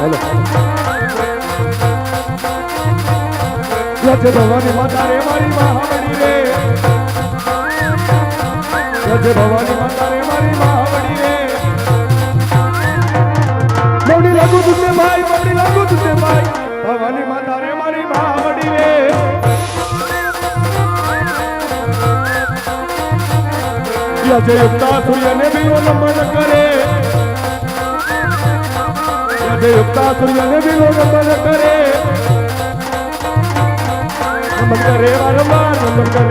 Hello जय भवानी माता रे मारी महावड़ी रे जय भवानी माता रे मारी महावड़ी रे मौड़ी लागू तुझे भाई मौड़ी लागू तुझे भाई भवानी माता रे मारी महावड़ी रे जय युक्ता सूर्य ने भी वो नमन करे जय युक्ता सूर्य ने भी वो नमन करे नमन करे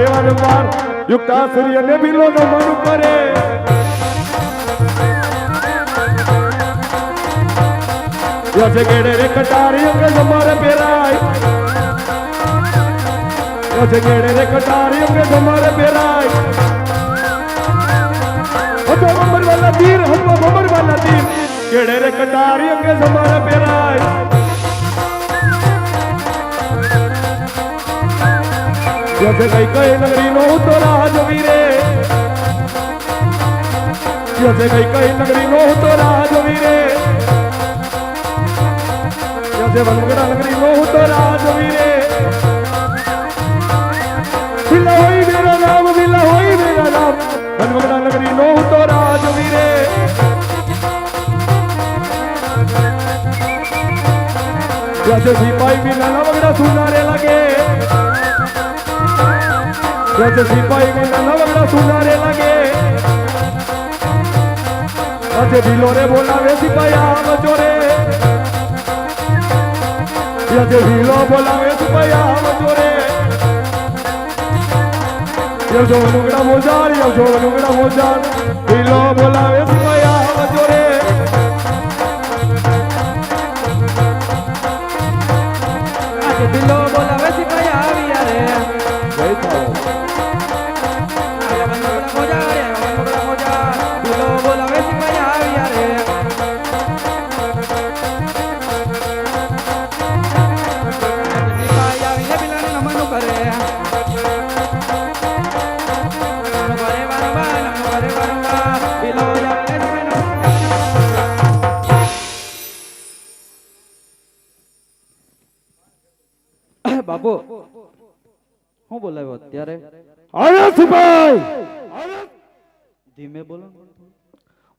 वारंवार युक्ता सूर्य ने भी लो नमन करे जैसे गेड़े रे कटारी अंगे जमारे पेराई जैसे गेड़े रे कटारी अंगे जमारे पेराई बमर वाला तीर हम बमर वाला तीर केड़े रे कटारी अंगे जमारे पेराई जैसे कई नगरी नो तो राजवीरे जैसे कई नगरी नो तो राजवीरे जैसे वनगड़ा नगरी नो तो राजवीरे विला होई मेरा नाम वनगड़ा नगरी नो तो राजवीरे जैसे सिपाही भी नाना वगड़ा सुनारे लगे जैसे सिपाही भी नाना वगड़ा सुनारे लगे जैसे भिलोरे बोलावे सिपाही आम चोरे जैसे भिलो बोलावे सिपाही आम चोरे यो जो नुगड़ा मोजार भिलो बोलावे सिपाही आम चोरे भिलो बोलावे सिपाही आविया रे जय थाओ બાપુ હું બોલાવ્યો અત્યારે અરે સિપાઈ ધીમે બોલો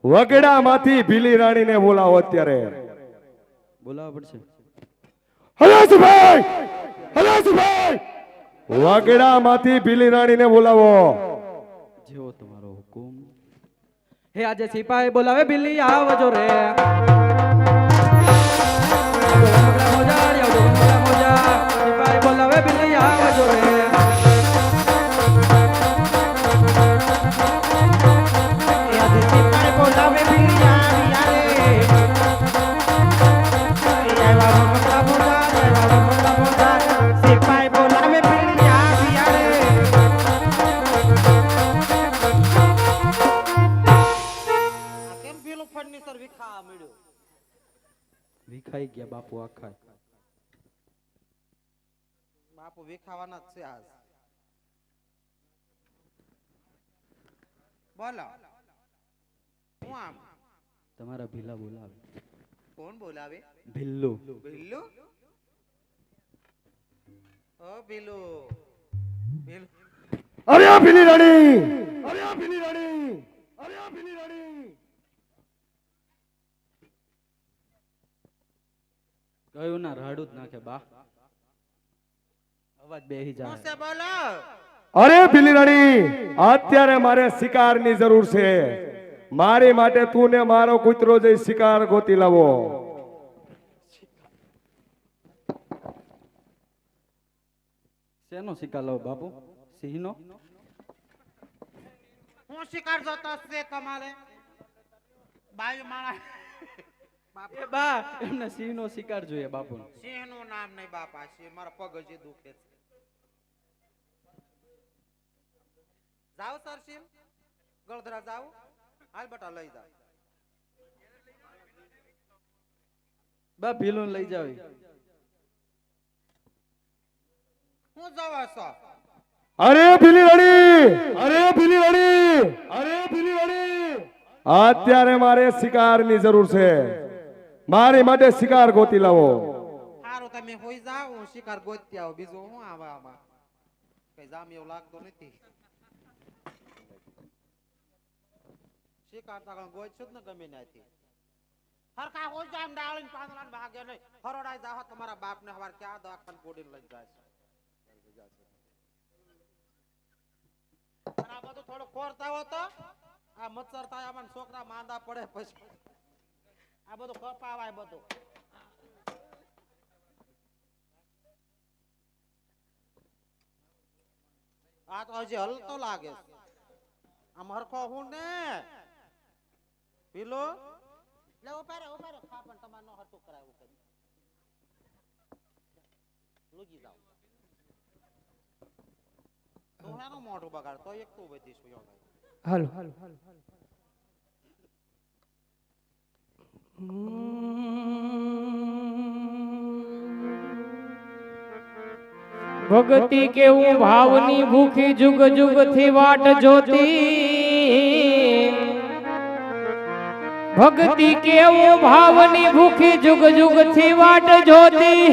વગડામાંથી ભીલી રાણીને બોલાવો અત્યારે બોલાવવા પડશે હલો સિપાઈ વગડામાંથી ભીલી રાણીને બોલાવો જેવો તમારો હુકુમ હે આજે સિપાહી બોલાવે બિલ્લી આવજો રે સિપાહી બોલાવે બિલ્લી આવજો રે આજે સિપાહી બોલાવે બિલ્લી આવ્યા રે સિપાહી બોલાવે બિલ્લી આવ્યા રે કેમ પેલું ફર્નિચર વિખાવા મળ્યું વિખાઈ ગયા બાપુ આખા બાપુ વિખાવાના જ છે આજ બોલો હું આમ તમારા ભીલા બોલાવે કોણ બોલાવે ભીલ્લુ ભીલ્લુ ઓ ભીલુ ભીલુ અરે આ ભીલી રાણી કયું ના રાડું જ નાખે બા અવાજ બેહી જાય કોણ છે બોલો અરે ભીલી રાણી અત્યારે મારે શિકારની જરૂર છે મારી માટે તું ને મારો કૂતરો જઈ શિકાર ગોતી લાવો શેનો શિકાર લાવો બાપુ સિંહનો હું શિકાર જોતો છે તમારે બાય માણા એ બા એમને સિંહનો શિકાર જોઈએ બાપુ સિંહ નું નામ નહીં બાપા સિંહ મારા પગ જે દુખે છે જાઓ સરસીમ ગળદરા જાઓ હાલ બટા લઈ જાઓ બા ભીલું લઈ જાવ હું જવા છો અરે ભીલી રાણી અત્યારે મારે શિકારની જરૂર છે મારી માટે શિકાર ગોતી લાવો. સારું તમે હોઈ જાઓ હું શિકાર ગોતી આવું બીજું હું આમાં કઈ જામ એવું લાગતો નથી શિકાર તો ગોતશું જ ને ગમે ત્યાંથી હરખા હોઈ જાય એમ ડાળીને પાંદડા ભાગે નહીં હરોડાઈ જાઓ તમારા બાપને હવાર ક્યાં દવાખાને બોડીને લઈ જાય છે અને આ બધું થોડું ખોરતા હો તો આ મચ્છર થાય આમાં છોકરા માંદા પડે પછી આ બધું કપાવાય બધું આ તો હજી હલતો લાગે આમ હરખો હું ને પીલો લે ઉપારે ખા પણ તમારે નો હટું કરાવું કરી લુગી જાવ તો હેનો મોઢું બગાડ તો એક તું બધી સુયો હાલો ભક્તિ કેવું ભાવની ભૂખી જુગ જુગ થી વાટ જોતી ભક્તિ કેવું ભાવની ભૂખી જુગ જુગ થી વાટ જોતી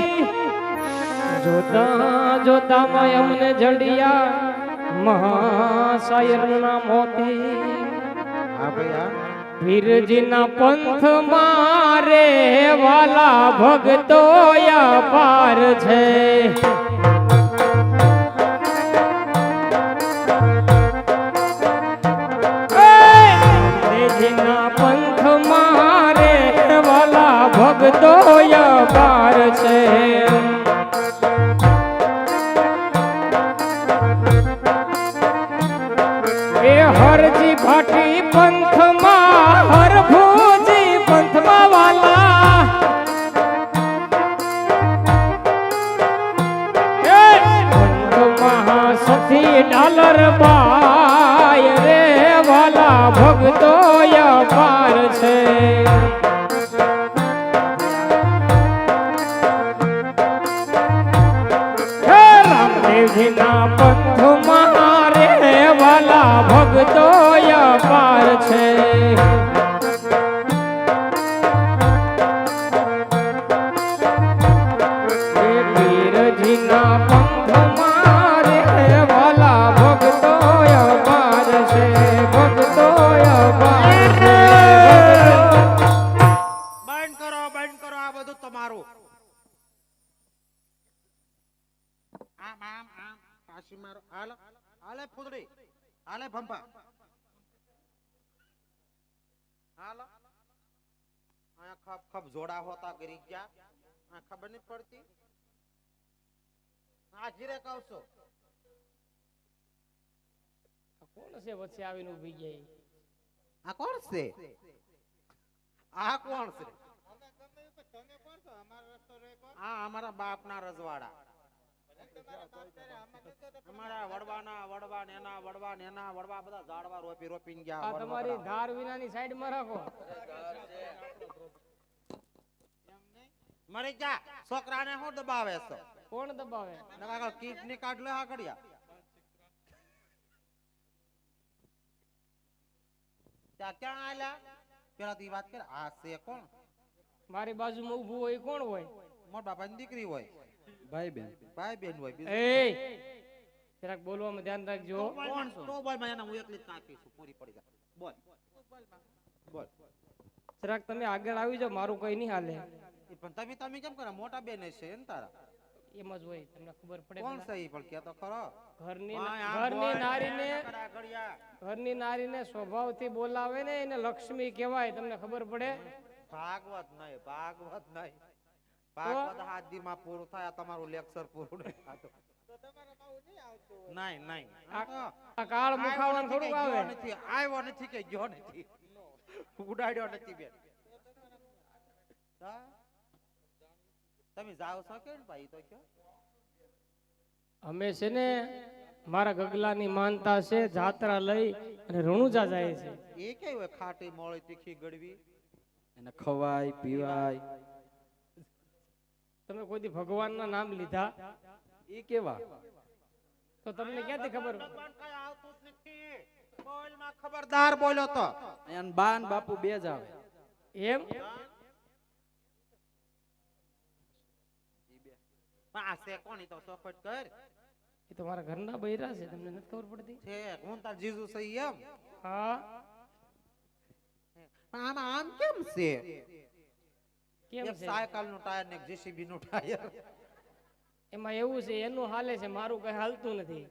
જોતા જોતા માં અમને જડિયા મહાશાયર ના મોતી હા ભાઈ વીરજીના પંથ મારે વાલા ભક્તો પાર છે વીરજીના પંથ મારે વાલા ભક્તો પાર છે એ હરજી ભાટી પંથમાં હરભુજી પંથમાં વાલા એ પંથમાં સખી ડાલર બાય રે વાલા ભક્તો પાર છે હે રામદેવજીના પંથમાં રે વાલા ભક્તો પાર છે વીરજીના પંથમાં રે વાલા ભક્તો પાર છે ભક્તો પાર છે બંધ કરો આ બધું તમારું આમ પાછી મારો હાલે ફૂદડી હાલે ભંપા હાલો આયા ખપ જોડા હોતા ગરી ગયા આ ખબર નહીં પડતી આ જીરે કહું કોણ છે વચ્ચે આવીને ઊભી ગઈ આ કોણ છે આ કોણ છે આ અમારા બાપના રજવાડા અમારા વડવા નેના બધા ઝાડવા રોપીને ગયા આ તમારી ધાર વિનાની સાઈડમાં રાખો મરી જા છોકરાને હું દબાવે છે કોણ દબાવે નકા કિડની કાઢ લે આગળિયા ત્યાં ક્યાં આલ્યા પેલા તી વાત કર આ છે કોણ મારી બાજુમાં ઊભું હોય કોણ હોય મોટા બાપાની દીકરી હોય ભાઈ બેન હોય એ જરાક બોલવામાં ધ્યાન રાખજો કોણ તો બોલ મને હું એકલી જ કાપીશું પૂરી પડી જાય બોલ જરાક તમે આગળ આવી જાઓ મારું કઈ નહીં હાલે એ પણ તમે કેમ કરે મોટા બેન છે ને તારા એમ જ હોય તમને ખબર પડે કોણ છે ઈ પણ કે તો ખરો ઘરની નારીને સ્વભાવથી બોલાવે ને એને લક્ષ્મી કહેવાય તમને ખબર પડે ભાગવત નહીં ભાગવત હાથ દી માં પૂરું થાય તમારું લેક્ચર પૂરું નહીં થતું નહીં આ કાળ મુખાવાનું થોડુંક આવે આવ્યો નથી કે ગયો નથી ઉડાડ્યો નથી બેન તમે જાવ છો કે ભાઈ તો કયો અમે છે ને મારા ગગલાની માનતા છે જાત્રા લઈ અને રણુજા જાય છે એ કઈ હોય ખાટી મોળી તીખી ગળવી એને ખવાય પીવાય તમે કોઈ દી ભગવાનના નામ લીધા એ કેવા તો તમને ક્યાંથી ખબર ભગવાન કઈ આવતું જ નથી બોલમાં ખબરદાર બોલ્યો તો અને બાન બાપુ બે જ આવે એમ પણ આ છે કોણ ઈ તો ચોખવટ કર એ તો મારા ઘરના બૈરા છે, તમને નથી ખબર પડતી? છે હું તાર જીજુ સહી એમ હા. પણ આમાં આમ કેમ છે કેમ એક છે? સાયકલ નું ટાયર ને એક જેસીબી નું ટાયર એમાં એવું છે, એનું હાલે છે, મારું કઈ હાલતું નથી.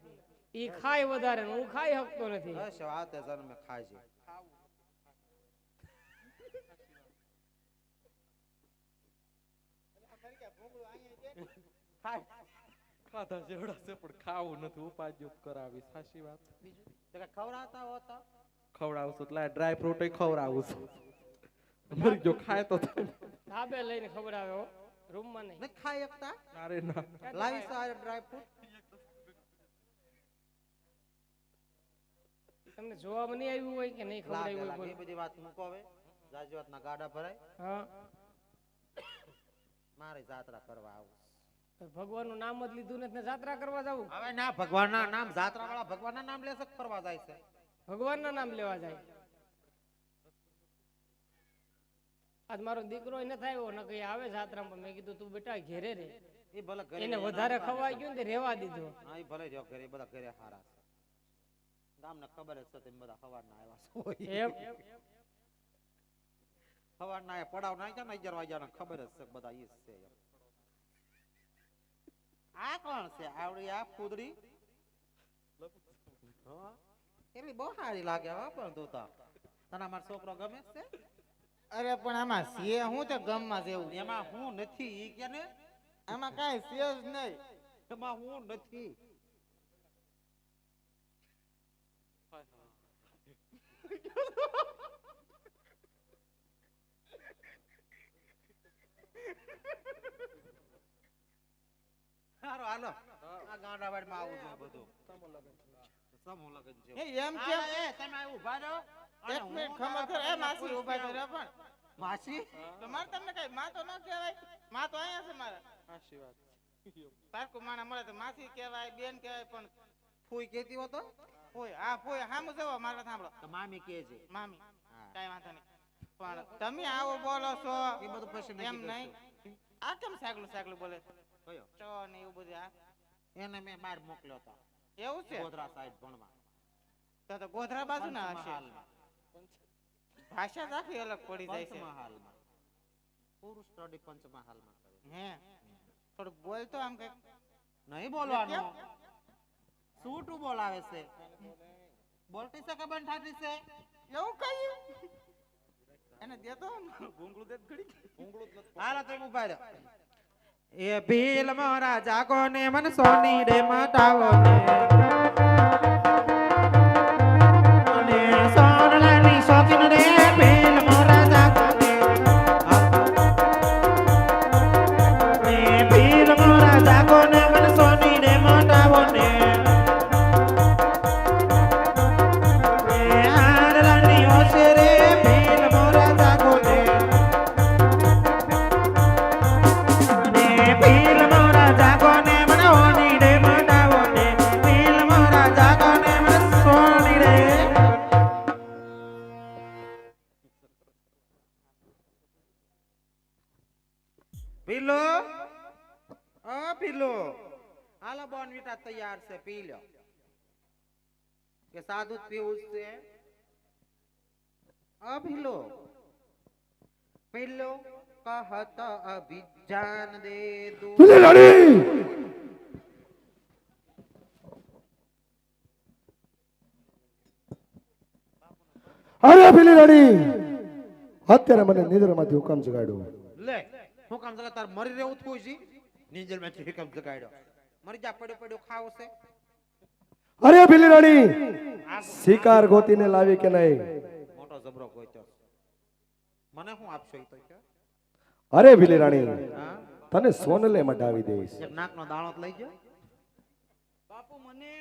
ઈ ખાય વધારે ને હું ખાઈ શકતો નથી. બસ આવતે જન્મે ખાય છે ખાધા જેવડા છે પણ ખાવું નથી, ઉપાજ્યો કરાવી સાચી વાત. તે કાંઈ ખવડાવતા હોતા ખવડાવું છું એટલે ડ્રાય ફ્રૂટ ખવડાવું છું. મરી ગયો ખાય તો થાય. ધાબે લઈને ખવડાવે હો, રૂમમાં નહીં. નથી ખાઈ શકતા અરે ના લાવી સાર ડ્રાય ફ્રૂટ તમને જોવામાં નહીં આવ્યું હોય કે નહીં લાગે ખવડાવ્યું લાગે હોય? એ બધી વાત મૂકો હવે જાજી વાતના ગાડા ભરાય હા. મારે જાત્રા કરવા આવું ભગવાનનું નામ જ લીધું નથી ને જાત્રા કરવા જવું? હવે ના ભગવાનના નામ જાત્રા વાળા ભગવાનના નામ લેશે કે ફરવા જાય છે ભગવાનના નામ લેવા જાય. આજ મારો દીકરો ન થાય ને કઈ આવે જાત્રામાં, મેં કીધું તું બેટા ઘેરે રે. એ ભલે ઘરે એને વધારે ખવાઈ ગયું ને તે રેવા દીધો. હા એ ભલે રહ્યો ઘરે બધા ઘરે હારા છે ગામને ખબર જ છે તેમ બધા સવારના આવ્યા છે એમ સવારના એ પડાવ નાખ્યા ને 11 વાગ્યાના ખબર જ છે કે બધા ઈ જ છે એમ. આ કોણ છે આવડી આ ફૂદડી હા એટલી બહુ સારી લાગે હો પણ તું તો તને અમારો છોકરો ગમે છે અરે પણ આમાં છે હું તો ગમમાં જેવું એમાં હું નથી ઈ કે ને આમાં કાંઈ છે જ નહીં. એમાં હું નથી હારો હાલો આ ગાંડાવાડમાં આવું છે બધું સમૂહ લગન છે એ એમ કેમ? હા, એ તમે આ ઊભા રહો અને એક હું મિનિટ ખબર તારા કર. એ પપ્પાને માસી પૂછ ઊભા કે કર્યા પણ માસી તો મારે તમને કઈ માં તો ન કહેવાય. માં તો અહીંયા છે મારા. સાચી વાત. પારકું માણા મળે તો માસી કહેવાય, બેન કહેવાય, પણ ફૂઈ કહેતી હો તો ફોય હા ફોય હામું જવો મારે સાંભળો. તો મામી કહે છે મામી હા. કાંઈ વાંધો નહીં, પણ તમે આવો બોલો છો એ બધું પછી નક્કી એમ નહીં. કરશું. આ કેમ સાગલું સાગલું બોલે છે? કયો ચો ને એવું બધું આ એને મેં બહાર મોકલ્યો હતો એવું છે? ગોધરા સાઈડ ભણવા તો ગોધરા બાજુ ના હશે. પંચમહાલમાં. ભાષા જ આખી અલગ પડી જાય છે. પંચમહાલમાં પૂરું સ્ટડી પંચમહાલમાં કરે હે થોડુંક બોલતો આમ કઈક. નહીં બોલવાનું સૂટું બોલાવે છે બોલતી છે કે બંધ થાતી છે એવું કયું એને દેતો હાલો તમે ઉભા રહો એ ભીલ મોરા જાગો ને મન સોની રે મટાવો ને સોનલાની શોખીન રે ભીલ મોરા જાગો ને ભીલ મોરા જાગો ને મન સોની રે મટાવો ને હારલાની ઓસે રે ભીલ મોરા જાગો ને ભીલ મોરા જાગો ને મન સોની રે મટાવો ને ભીલ મોરા જાગો ને મન સોની રે પીલો પીલો હાલો બોર્નવિટા તૈયાર છે પી લો કે સાદું જ પીવું છે પીલો પીલો કહત અભિજાન દે દો પેલી રાણી અરે પેલી રાણી અત્યારે મને નિદ્રામાંથી હુકમ જગાડ્યો. લે હું કામ જગા તાર મરી રહેવું થયું છે નીંજલ માંથી હિકમ જગાડ્યો મરી જા પડ્યો પડ્યો ખાવ છે અરે પેલી રાણી શિકાર ગોતીને લાવી કે નહીં? મોટો જબરો ગોઈતો મને શું આપશો ઈ તો કે અરે પેલી રાણી હા તને સોનલે મટાવી દઈશ. એક નાકનો દાણો જ લઈ ગયો બાપુ મને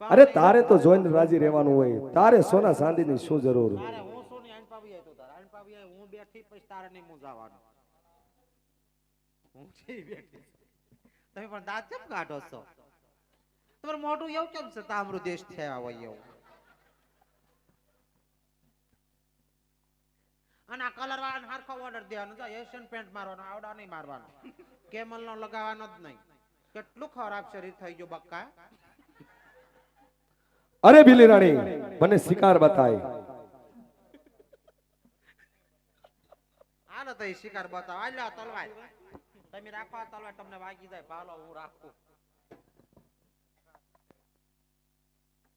અરે તારે તો જોઈને રાજી રહેવાનું હોય, તારે સોના ચાંદીની શું જરૂર? તારે હું સોની આઈન પાવી આય તો તારે આઈન પાવી આય હું બેઠી પછી તારે નહીં મુંજાવાનું હું છે બેઠી તમે પણ દાંત કેમ કાઢો છો તમારું મોઢું એવું કેમ છે તામરું દેશ થયા હોય એવું અને આ કલર વાળાને હારખો ઓર્ડર દેવાનો જો એશિયન પેન્ટ મારવાનો આવડા નહીં મારવાનો કેમલ નો લગાવવાનો જ નહીં કેટલું ખરાબ શરીર થઈ ગયું બક્કા અરે ભીલી રાણી મને શિકાર બતાય. હાલો તો એ શિકાર બતાવો આલ્યો આ તલવાર તમે રાખો આ તલવાર તમને વાગી જાય ભાલો હું રાખું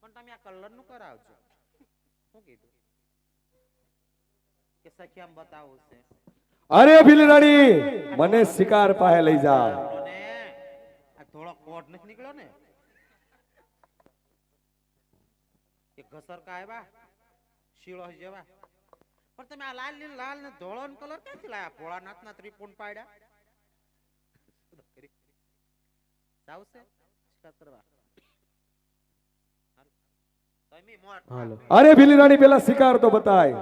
પણ તમે આ કલર નું કરાવજો શું કીધું કે સખી આમ બતાવું છે અરે ભીલી રાણી મને શિકાર પાસે લઈ જા. ને આ થોડો કોટ નથી નીકળ્યો ને એ ઘસર કા આવ્યા શીળો જેવા પણ તમે આ લાલ લાલ ને ધોળો નો કલર ક્યાંથી લાયા ભોળાનાથ ના ત્રિપુણ પાડ્યા ચાવશે શિકાર કરવા તમે મોટ અરે ભીલી રાણી પેલા શિકાર તો બતાય.